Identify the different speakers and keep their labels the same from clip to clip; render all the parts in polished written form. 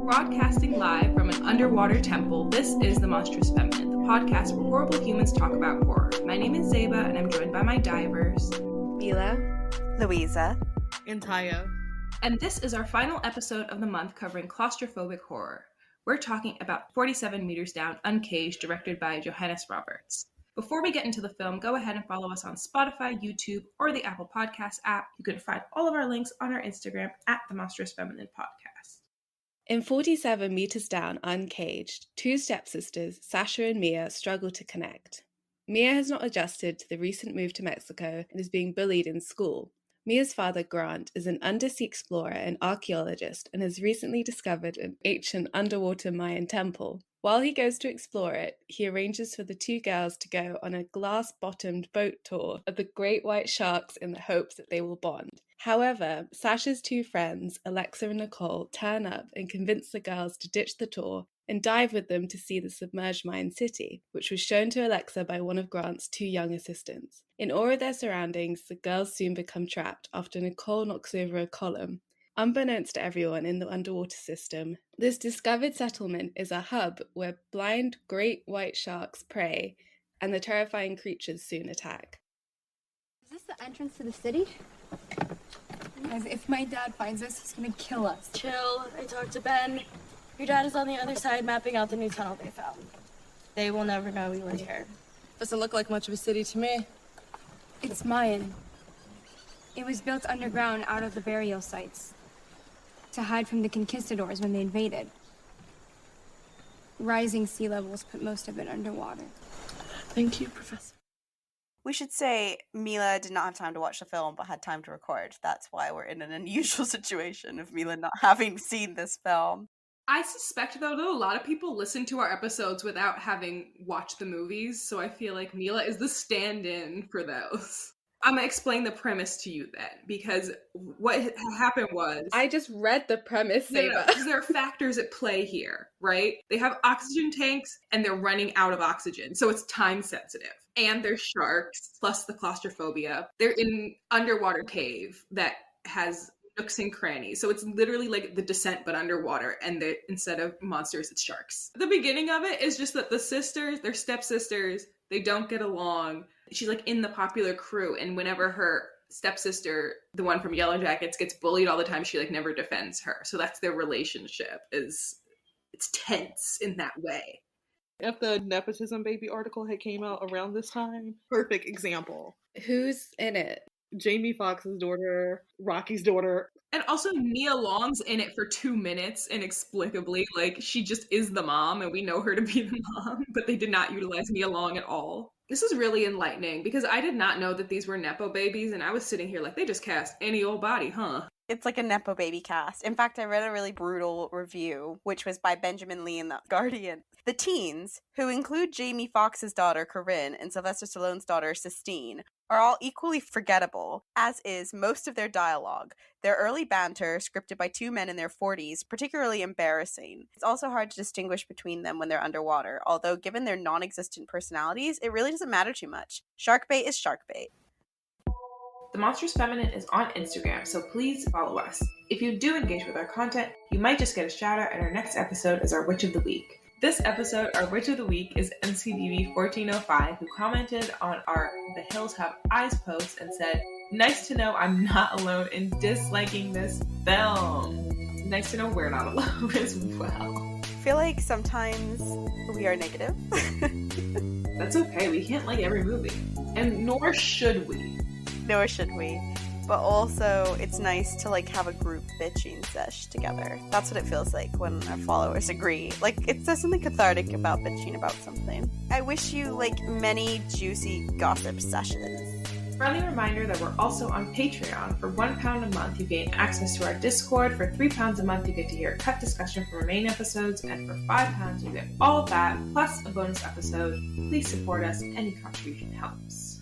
Speaker 1: Broadcasting live from an underwater temple, this is The Monstrous Feminine, the podcast where horrible humans talk about horror. My name is Zeba, and I'm joined by my divers,
Speaker 2: Mila,
Speaker 3: Louisa,
Speaker 4: and Tyia.
Speaker 1: And this is our final episode of the month covering claustrophobic horror. We're talking about 47 Meters Down, Uncaged, directed by Johannes Roberts. Before we get into the film, go ahead and follow us on Spotify, YouTube, or the Apple Podcast app. You can find all of our links on our Instagram at The Monstrous Feminine Podcast.
Speaker 2: In 47 Meters Down, Uncaged, two stepsisters, Sasha and Mia, struggle to connect. Mia has not adjusted to the recent move to Mexico and is being bullied in school. Mia's father, Grant, is an undersea explorer and archaeologist and has recently discovered an ancient underwater Mayan temple. While he goes to explore it, he arranges for the two girls to go on a glass-bottomed boat tour of the great white sharks in the hopes that they will bond. However, Sasha's two friends, Alexa and Nicole, turn up and convince the girls to ditch the tour and dive with them to see the submerged Mayan city, which was shown to Alexa by one of Grant's two young assistants. In awe of their surroundings, the girls soon become trapped after Nicole knocks over a column. Unbeknownst to everyone in the underwater system, this discovered settlement is a hub where blind great white sharks prey, and the terrifying creatures soon attack.
Speaker 5: Is this the entrance to the city? Guys, if my dad finds us, he's gonna kill us.
Speaker 6: Chill. I talked to Ben. Your dad is on the other side mapping out the new tunnel they found. They will never know we were here.
Speaker 4: Doesn't look like much of a city to me.
Speaker 5: It's Mayan. It was built underground out of the burial sites to hide from the conquistadors when they invaded. Rising sea levels put most of it underwater.
Speaker 4: Thank you, Professor.
Speaker 3: We should say Mila did not have time to watch the film, but had time to record. That's why we're in an unusual situation of Mila not having seen this film.
Speaker 1: I suspect, though, that a lot of people listen to our episodes without having watched the movies, so I feel like Mila is the stand-in for those. I'm going to explain the premise to you then, because what happened was...
Speaker 2: I just read the premise, Zeba.
Speaker 1: Because there are factors at play here, right? They have oxygen tanks, and they're running out of oxygen, so it's time sensitive. And there's sharks, plus the claustrophobia. They're in an underwater cave that has nooks and crannies, so it's literally like The Descent, but underwater, and instead of monsters, it's sharks. The beginning of it is just that the sisters, they're stepsisters, they don't get along. She's like in the popular crew, and whenever her stepsister, the one from Yellow Jackets, gets bullied all the time, she like never defends her. So that's their relationship, it's tense in that way.
Speaker 4: If the nepotism baby article had came out around this time, perfect example.
Speaker 2: Who's in it?
Speaker 4: Jamie Foxx's daughter, Rocky's daughter.
Speaker 1: And also Nia Long's in it for 2 minutes inexplicably. Like, she just is the mom, and we know her to be the mom, but they did not utilize Nia Long at all. This is really enlightening, because I did not know that these were nepo babies, and I was sitting here like, they just cast any old body, huh?
Speaker 3: It's like a nepo-baby cast. In fact, I read a really brutal review, which was by Benjamin Lee in The Guardian. The teens, who include Jamie Foxx's daughter, Corinne, and Sylvester Stallone's daughter, Sistine, are all equally forgettable, as is most of their dialogue. Their early banter, scripted by two men in their 40s, particularly embarrassing. It's also hard to distinguish between them when they're underwater, although given their non-existent personalities, it really doesn't matter too much. Shark bait is shark bait.
Speaker 1: The Monstrous Feminine is on Instagram, so please follow us. If you do engage with our content, you might just get a shout out, and our next episode is our Witch of the Week. This episode, our Witch of the Week is NCDB 1405, who commented on our The Hills Have Eyes post and said, "Nice to know I'm not alone in disliking this film." Nice to know we're not alone as well.
Speaker 3: I feel like sometimes we are negative.
Speaker 1: That's okay, we can't like every movie. And nor should we.
Speaker 3: Nor should we. But also, it's nice to like have a group bitching sesh together. That's what it feels like when our followers agree. Like, there's something cathartic about bitching about something. I wish you like many juicy gossip sessions.
Speaker 1: Friendly reminder that we're also on Patreon. For £1 a month, you gain access to our Discord. For £3 a month, you get to hear a cut discussion from our main episodes. And for £5, you get all of that, plus a bonus episode. Please support us. Any contribution helps.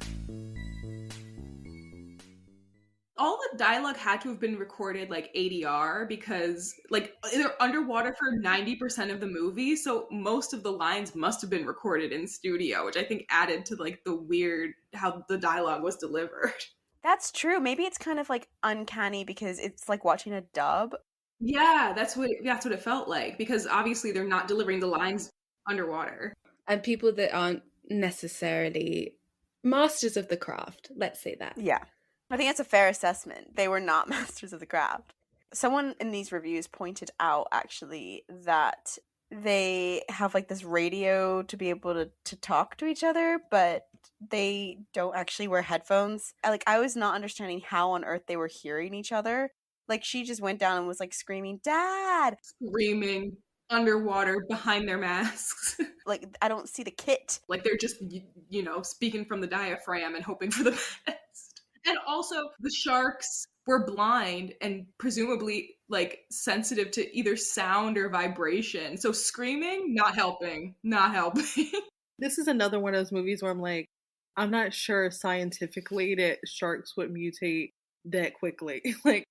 Speaker 1: All the dialogue had to have been recorded like ADR because like they're underwater for 90% of the movie, so most of the lines must have been recorded in studio, which I think added to like the weird how the dialogue was delivered.
Speaker 3: That's true. Maybe it's kind of like uncanny because it's like watching a dub.
Speaker 1: Yeah, that's what it felt like because obviously they're not delivering the lines underwater.
Speaker 2: And people that aren't necessarily masters of the craft, let's say that.
Speaker 3: Yeah. I think that's a fair assessment. They were not masters of the craft. Someone in these reviews pointed out actually that they have like this radio to be able to talk to each other, but they don't actually wear headphones. I was not understanding how on earth they were hearing each other. Like she just went down and was like screaming, "Dad!"
Speaker 1: Screaming underwater behind their masks.
Speaker 3: Like I don't see the kit.
Speaker 1: Like they're just, speaking from the diaphragm and hoping for the best. And also the sharks were blind and presumably like sensitive to either sound or vibration. So screaming, not helping.
Speaker 4: This is another one of those movies where I'm like, I'm not sure scientifically that sharks would mutate that quickly. Like,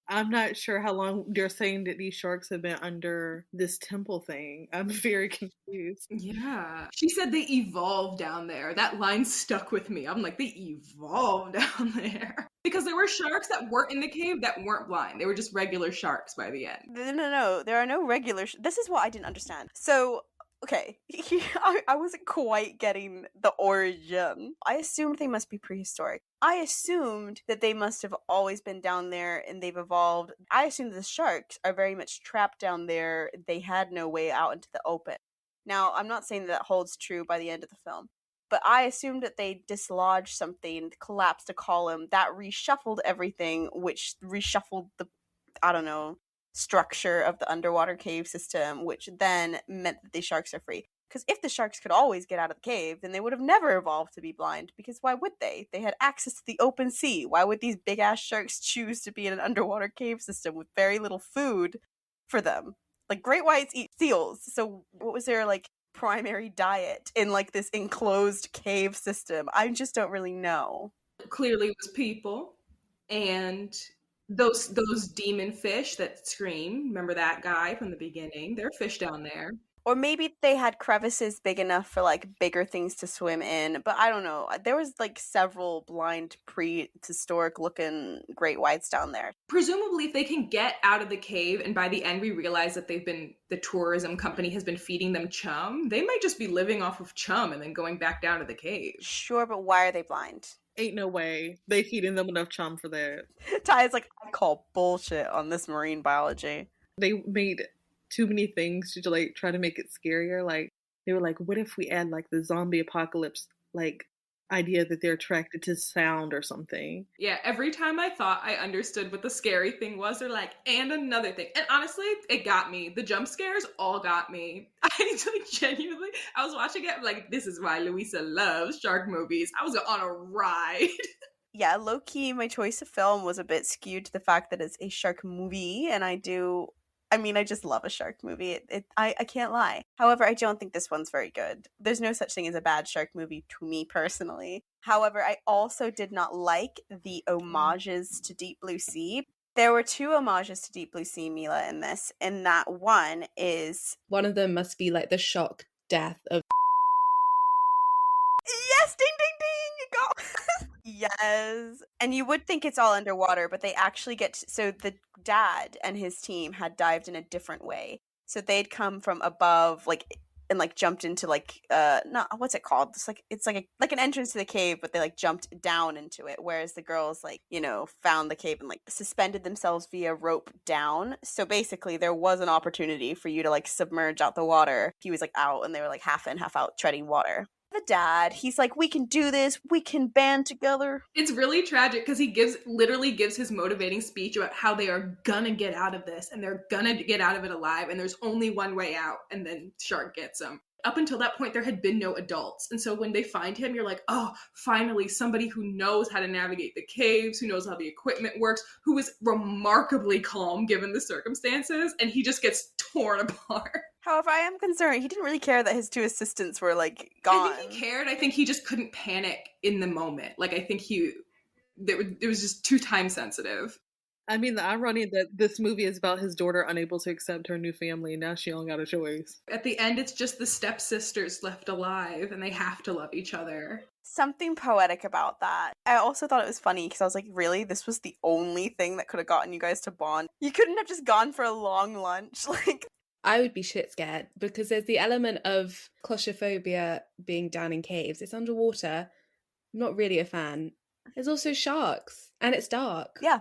Speaker 4: I'm not sure how long they're saying that these sharks have been under this temple thing. I'm very confused.
Speaker 1: Yeah. She said they evolved down there. That line stuck with me. I'm like, they evolved down there. Because there were sharks that weren't in the cave that weren't blind. They were just regular sharks by the end.
Speaker 3: No. There are no regular... This is what I didn't understand. So... Okay, I wasn't quite getting the origin. I assumed they must be prehistoric. I assumed that they must have always been down there and they've evolved. I assumed the sharks are very much trapped down there. They had no way out into the open. Now, I'm not saying that holds true by the end of the film, but I assumed that they dislodged something, collapsed a column, that reshuffled everything, which reshuffled the, I don't know, structure of the underwater cave system, which then meant that the sharks are free. Because if the sharks could always get out of the cave, then they would have never evolved to be blind. Because why would they? They had access to the open sea. Why would these big ass sharks choose to be in an underwater cave system with very little food for them? Like great whites eat seals. So what was their like primary diet in like this enclosed cave system? I just don't really know.
Speaker 1: Clearly it was people and those demon fish that scream. Remember that guy from the beginning? There are fish down there.
Speaker 3: Or maybe they had crevices big enough for like bigger things to swim in, but I don't know. There was like several blind prehistoric looking great whites down there.
Speaker 1: Presumably if they can get out of the cave and by the end we realize that the tourism company has been feeding them chum, they might just be living off of chum and then going back down to the cave.
Speaker 3: Sure, but why are they blind?
Speaker 4: Ain't no way. They feeding them enough chum for that.
Speaker 3: Ty's like, I call bullshit on this marine biology.
Speaker 4: They made too many things to like try to make it scarier. Like they were like, what if we add like the zombie apocalypse like idea that they're attracted to sound or something?
Speaker 1: Yeah, every time I thought I understood what the scary thing was, they're like, and another thing. And honestly, it got me. The jump scares all got me. I like, genuinely, I was watching it like, this is why Louisa loves shark movies. I was on a ride.
Speaker 3: Yeah, low-key, my choice of film was a bit skewed to the fact that it's a shark movie, and I just love a shark movie. I can't lie. However, I don't think this one's very good. There's no such thing as a bad shark movie to me personally. However, I also did not like the homages to Deep Blue Sea. There were 2 homages to Deep Blue Sea, Mila, in this, and that one is...
Speaker 2: One of them must be like the shock death of...
Speaker 3: Yes! Ding, ding, ding! You go! Yes. And you would think it's all underwater, but they actually so the dad and his team had dived in a different way. So they'd come from above, and jumped into what's it called? It's like an entrance to the cave, but they jumped down into it. Whereas the girls found the cave and suspended themselves via rope down. So basically there was an opportunity for you to submerge out the water. He was out and they were half in, half out treading water. The dad, he's like, we can do this, we can band together.
Speaker 1: It's really tragic because he literally gives his motivating speech about how they are gonna get out of this and they're gonna get out of it alive and there's only one way out, and then shark gets him. Up until that point, there had been no adults. And so when they find him, you're like, oh, finally, somebody who knows how to navigate the caves, who knows how the equipment works, who is remarkably calm given the circumstances, and he just gets torn apart.
Speaker 3: However, I am concerned. He didn't really care that his 2 assistants were, gone.
Speaker 1: I think he cared. I think he just couldn't panic in the moment. I think he it was just too time sensitive.
Speaker 4: I mean, the irony that this movie is about his daughter unable to accept her new family, and now she don't got a choice.
Speaker 1: At the end, it's just the stepsisters left alive, and they have to love each other.
Speaker 3: Something poetic about that. I also thought it was funny because I was like, really? This was the only thing that could have gotten you guys to bond? You couldn't have just gone for a long lunch? Like,
Speaker 2: I would be shit scared because there's the element of claustrophobia being down in caves. It's underwater. I'm not really a fan. There's also sharks, and it's dark.
Speaker 3: yeah.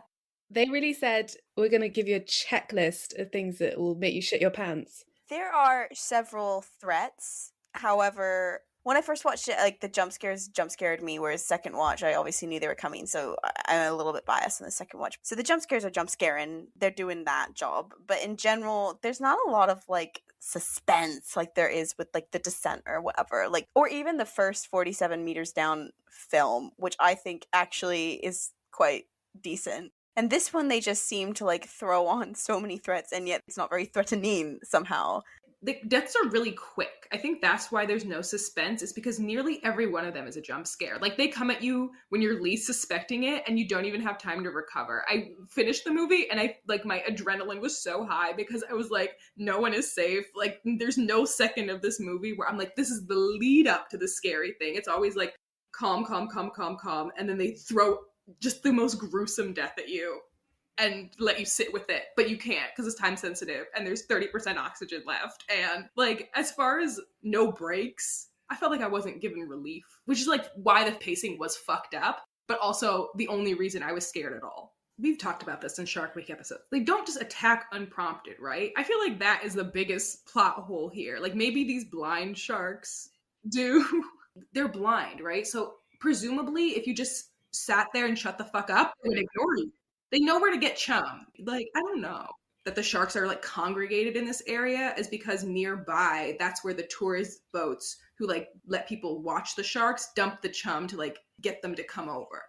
Speaker 2: They really said, we're going to give you a checklist of things that will make you shit your pants.
Speaker 3: There are several threats. However, when I first watched it, like, the jump scared me, whereas second watch, I obviously knew they were coming, so I'm a little bit biased in the second watch. So the jump scares are jump scaring. They're doing that job. But in general, there's not a lot of, like, suspense like there is with, like, The Descent or whatever. Like, or even the first 47 Meters Down film, which I think actually is quite decent. And this one, they just seem to, like, throw on so many threats, and yet it's not very threatening somehow.
Speaker 1: The deaths are really quick. I think that's why there's no suspense, is because nearly every one of them is a jump scare. Like, they come at you when you're least suspecting it, and you don't even have time to recover. I finished the movie, and my adrenaline was so high because I was like, no one is safe. Like, there's no second of this movie where I'm like, this is the lead up to the scary thing. It's always like, calm, and then they throw just the most gruesome death at you and let you sit with it, but you can't because it's time sensitive and there's 30% oxygen left. And, like, as far as no breaks, I felt like I wasn't given relief, which is, like, why the pacing was fucked up, but also the only reason I was scared at all. We've talked about this in Shark Week episodes. They don't just attack unprompted, right? I feel like that is the biggest plot hole here. Like, maybe these blind sharks do. They're blind, right? So presumably if you just sat there and shut the fuck up, they would ignore you. They know where to get chum. Like, I don't know. That the sharks are, like, congregated in this area is because nearby, that's where the tourist boats who, like, let people watch the sharks dump the chum to, like, get them to come over.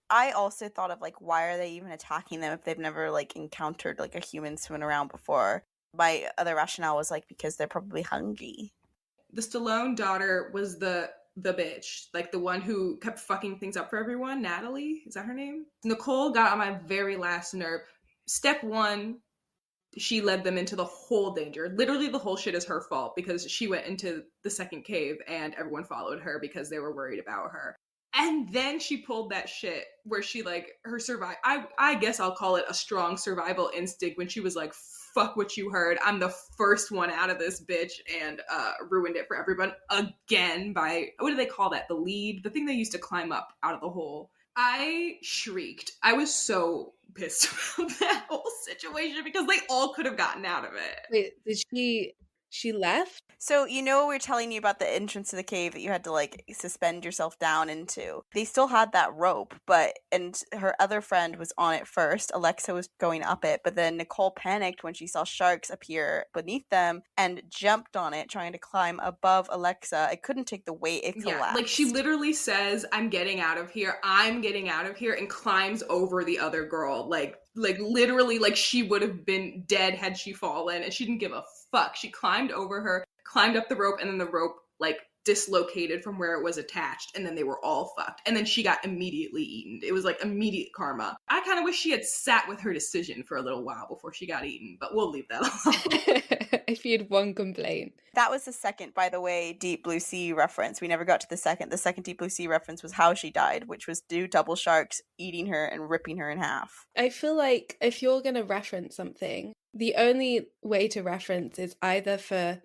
Speaker 3: I also thought of, like, why are they even attacking them if they've never, like, encountered, like, a human swimming around before? My other rationale was, like, because they're probably hungry.
Speaker 1: The Stallone daughter was the bitch, like the one who kept fucking things up for everyone. Natalie, is that her name? Nicole got on my very last nerve. Step one, she led them into the whole danger. Literally the whole shit is her fault because she went into the second cave and everyone followed her because they were worried about her. And then she pulled that shit where she, like, her I guess I'll call it a strong survival instinct when she was like, fuck what you heard. I'm the first one out of this bitch, and ruined it for everyone again by, what do they call that? The lead? The thing they used to climb up out of the hole. I shrieked. I was so pissed about that whole situation because they all could have gotten out of it.
Speaker 2: Wait, did she left?
Speaker 3: So, you know, we were telling you about the entrance to the cave that you had to, like, suspend yourself down into. They still had that rope, and her other friend was on it first. Alexa was going up it, but then Nicole panicked when she saw sharks appear beneath them and jumped on it, trying to climb above Alexa. It couldn't take the weight. It collapsed.
Speaker 1: Yeah, like, she literally says, I'm getting out of here, and climbs over the other girl. Like literally, like, she would have been dead had she fallen, and she didn't give a fuck. She climbed over her, climbed up the rope, and then the rope, like, dislocated from where it was attached, and then they were all fucked. And then she got immediately eaten. It was, like, immediate karma. I kind of wish she had sat with her decision for a little while before she got eaten, but we'll leave that alone.
Speaker 2: If you had one complaint.
Speaker 3: That was the second, by the way, Deep Blue Sea reference. We never got to the second. The second Deep Blue Sea reference was how she died, which was two double sharks eating her and ripping her in half.
Speaker 2: I feel like if you're going to reference something, the only way to reference is either for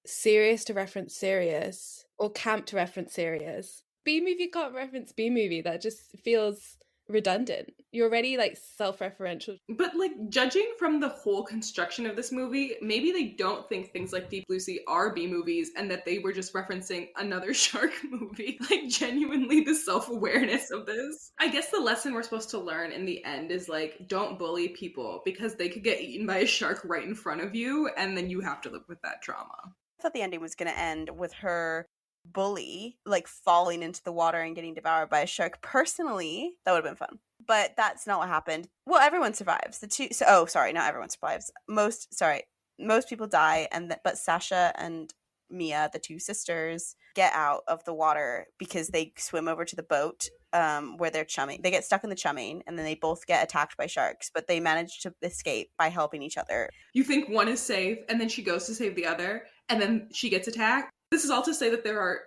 Speaker 2: serious to reference serious or camp to reference serious. B-movie can't reference B-movie. That just feels redundant. You're already, like, self-referential.
Speaker 1: But, like, judging from the whole construction of this movie, maybe they don't think things like Deep Blue Sea are B-movies and that they were just referencing another shark movie. Like, genuinely the self-awareness of this. I guess the lesson we're supposed to learn in the end is, like, don't bully people because they could get eaten by a shark right in front of you and then you have to live with that trauma.
Speaker 3: I thought the ending was going to end with her bully, like, falling into the water and getting devoured by a shark. Personally, that would have been fun. But that's not what happened. Well, everyone survives. Not everyone survives. Most people die, but Sasha and Mia, the two sisters, get out of the water because they swim over to the boat where they're chumming. They get stuck in the chumming, and then they both get attacked by sharks, but they manage to escape by helping each other.
Speaker 1: You think one is safe, and then she goes to save the other, and then she gets attacked. This is all to say that there are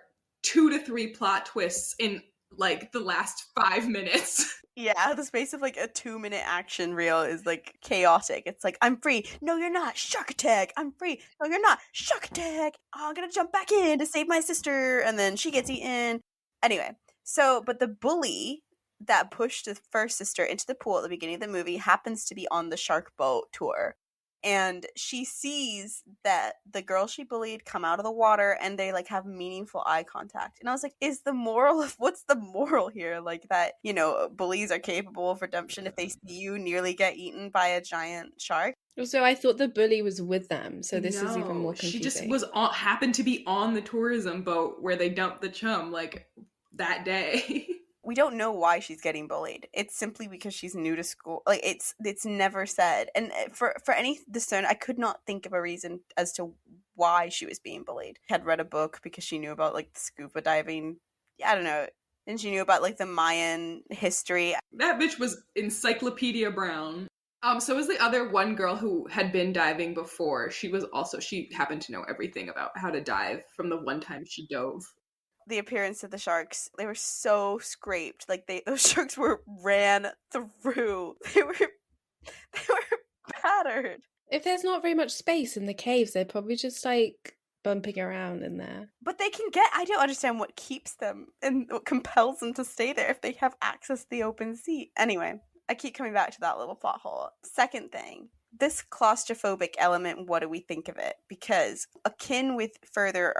Speaker 1: 2 to 3 plot twists in like the last 5 minutes.
Speaker 3: Yeah, the space of like a 2-minute action reel is like chaotic. It's like, I'm free. No, you're not. Shark attack. I'm free. No, you're not. Shark attack. Oh, I'm gonna jump back in to save my sister. And then she gets eaten. Anyway, so, but the bully that pushed the first sister into the pool at the beginning of the movie happens to be on the shark boat tour. And she sees that the girl she bullied come out of the water, and they like have meaningful eye contact. And I was like, what's the moral here? Like that, you know, bullies are capable of redemption if they see you nearly get eaten by a giant shark.
Speaker 2: Also, I thought the bully was with them, so this is even more confusing.
Speaker 1: She just happened to be on the tourism boat where they dumped the chum like that day.
Speaker 3: We don't know why she's getting bullied. It's simply because she's new to school. Like it's never said. And for any discern, I could not think of a reason as to why she was being bullied. Had read a book because she knew about like the scuba diving. I don't know. And she knew about like the Mayan history.
Speaker 1: That bitch was Encyclopedia Brown. So was the other one girl who had been diving before. She happened to know everything about how to dive from the one time she dove.
Speaker 3: The appearance of the sharks, they were so scraped. Like those sharks ran through. They were battered.
Speaker 2: If there's not very much space in the caves, they're probably just like bumping around in there.
Speaker 3: But I don't understand what keeps them and what compels them to stay there if they have access to the open sea. Anyway, I keep coming back to that little plot hole. Second thing, this claustrophobic element, what do we think of it? Because akin with further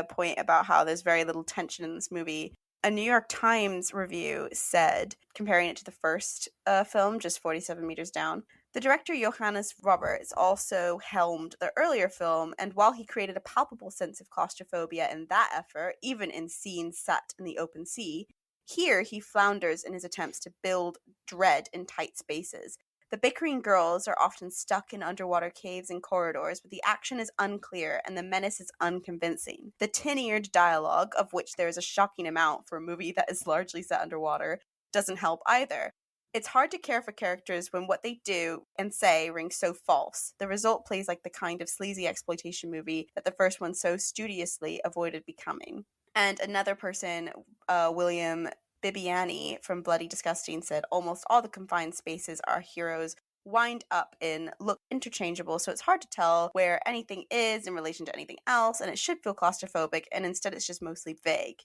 Speaker 3: point about how there's very little tension in this movie, a New York Times review said, comparing it to the first film, just 47 Meters Down, the director Johannes Roberts also helmed the earlier film, and while he created a palpable sense of claustrophobia in that effort, even in scenes set in the open sea, here he flounders in his attempts to build dread in tight spaces. The bickering girls are often stuck in underwater caves and corridors, but the action is unclear and the menace is unconvincing. The tin-eared dialogue, of which there is a shocking amount for a movie that is largely set underwater, doesn't help either. It's hard to care for characters when what they do and say rings so false. The result plays like the kind of sleazy exploitation movie that the first one so studiously avoided becoming. And another person, William Bibiani from Bloody Disgusting, said almost all the confined spaces our heroes wind up in look interchangeable, so it's hard to tell where anything is in relation to anything else, and it should feel claustrophobic, and instead it's just mostly vague.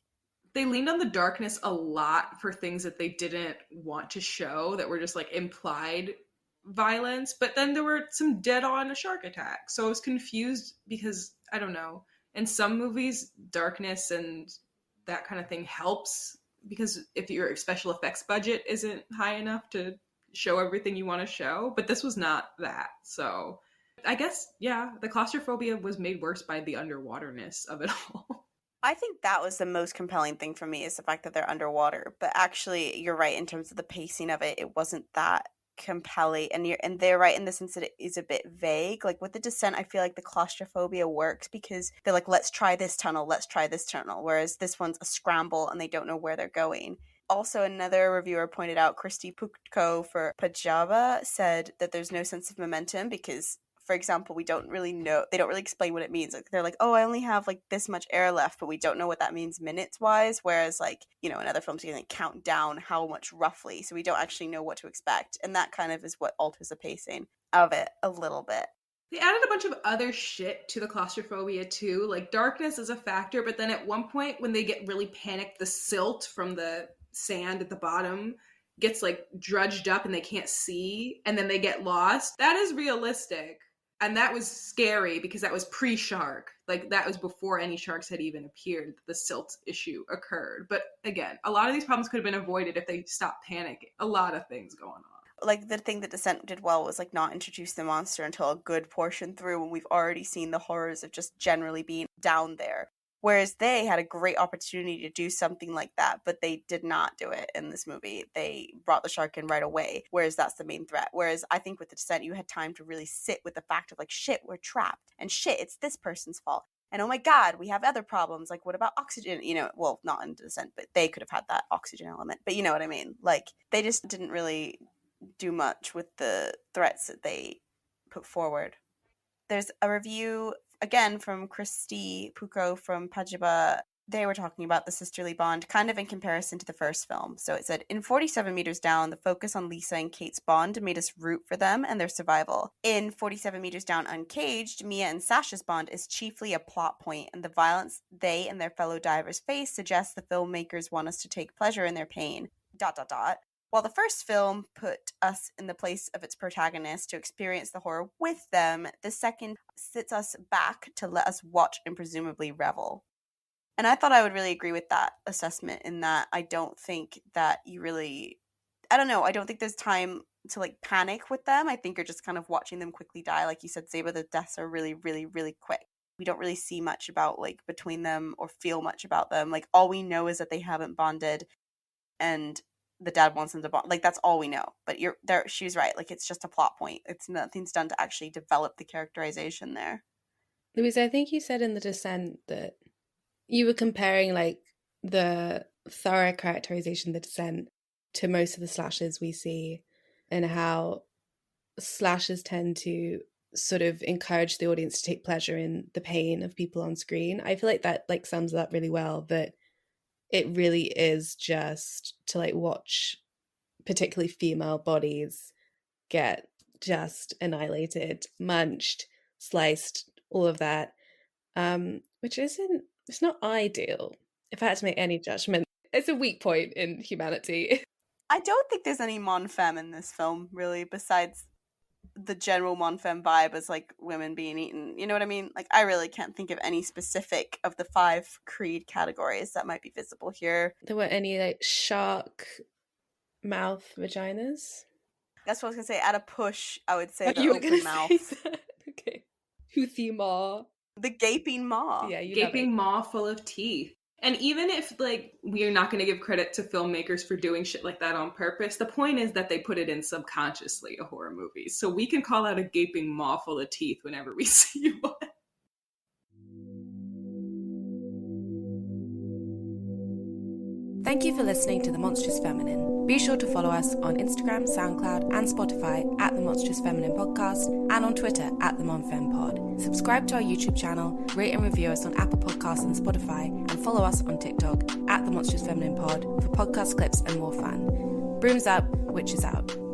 Speaker 1: They leaned on the darkness a lot for things that they didn't want to show, that were just like implied violence, but then there were some dead-on shark attacks, so I was confused because, I don't know, in some movies, darkness and that kind of thing helps, because if your special effects budget isn't high enough to show everything you want to show, but this was not that. So I guess, yeah, the claustrophobia was made worse by the underwaterness of it all.
Speaker 3: I think that was the most compelling thing for me, is the fact that they're underwater. But actually, you're right, in terms of the pacing of it, it wasn't that compelling, and they're right in the sense that it is a bit vague. Like with The Descent, I feel like the claustrophobia works because they're like, let's try this tunnel, whereas this one's a scramble and they don't know where they're going. Also, another reviewer pointed out, Christy Pukko for Pajaba, said that there's no sense of momentum because, for example, they don't really explain what it means. Like they're like, oh, I only have like this much air left, but we don't know what that means minutes wise. Whereas like, you know, in other films you can like count down how much roughly, so we don't actually know what to expect. And that kind of is what alters the pacing of it a little bit.
Speaker 1: They added a bunch of other shit to the claustrophobia too. Like darkness is a factor, but then at one point when they get really panicked, the silt from the sand at the bottom gets like drudged up and they can't see, and then they get lost. That is realistic. And that was scary because that was pre-shark. Like, that was before any sharks had even appeared. The silt issue occurred. But again, a lot of these problems could have been avoided if they stopped panicking. A lot of things going on.
Speaker 3: Like, the thing that Descent did well was, like, not introduce the monster until a good portion through when we've already seen the horrors of just generally being down there. Whereas they had a great opportunity to do something like that, but they did not do it in this movie. They brought the shark in right away, whereas that's the main threat. Whereas I think with The Descent, you had time to really sit with the fact of like, shit, we're trapped. And shit, it's this person's fault. And oh my God, we have other problems. Like, what about oxygen? You know, well, not in Descent, but they could have had that oxygen element. But you know what I mean? Like, they just didn't really do much with the threats that they put forward. There's a review, again, from Christy Pucco from Pajiba. They were talking about the sisterly bond kind of in comparison to the first film. So it said, in 47 Meters Down, the focus on Lisa and Kate's bond made us root for them and their survival. In 47 Meters Down Uncaged, Mia and Sasha's bond is chiefly a plot point, and the violence they and their fellow divers face suggests the filmmakers want us to take pleasure in their pain. ... While the first film put us in the place of its protagonist to experience the horror with them, the second sits us back to let us watch and presumably revel. And I thought I would really agree with that assessment, in that I don't think that you really, I don't know, I don't think there's time to like panic with them. I think you're just kind of watching them quickly die. Like you said, Zeba, the deaths are really, really, really quick. We don't really see much about like between them or feel much about them. Like all we know is that they haven't bonded and the dad wants them to bond. Like that's all we know. But you're there, she's right. Like it's just a plot point. It's nothing's done to actually develop the characterization there.
Speaker 2: Louisa, I think you said in The Descent that you were comparing like the thorough characterization of The Descent to most of the slashers we see, and how slashers tend to sort of encourage the audience to take pleasure in the pain of people on screen. I feel like that like sums it up really well, that it really is just to like watch particularly female bodies get just annihilated, munched, sliced, all of that, which isn't, it's not ideal. If I had to make any judgment, it's a weak point in humanity.
Speaker 3: I don't think there's any mon femme in this film, really, besides the general mon femme vibe as like women being eaten. You know what I mean? Like I really can't think of any specific of the 5 Creed categories that might be visible here.
Speaker 2: There weren't any like shark mouth vaginas?
Speaker 3: That's what I was gonna say. At a push, I would say the
Speaker 2: You were
Speaker 3: open
Speaker 2: gonna
Speaker 3: mouth.
Speaker 2: say that. Okay. Toothy maw.
Speaker 3: The gaping maw.
Speaker 2: Yeah, you
Speaker 1: Gaping maw full of teeth. And even if, like, we're not going to give credit to filmmakers for doing shit like that on purpose, the point is that they put it in subconsciously to horror movies. So we can call out a gaping maw full of teeth whenever we see one.
Speaker 2: Thank you for listening to The Monstrous Feminine. Be sure to follow us on Instagram, SoundCloud, and Spotify at The Monstrous Feminine Podcast, and on Twitter at The MonFemPod. Subscribe to our YouTube channel, rate and review us on Apple Podcasts and Spotify, and follow us on TikTok at The Monstrous Feminine Pod for podcast clips and more fun. Brooms up, witches out.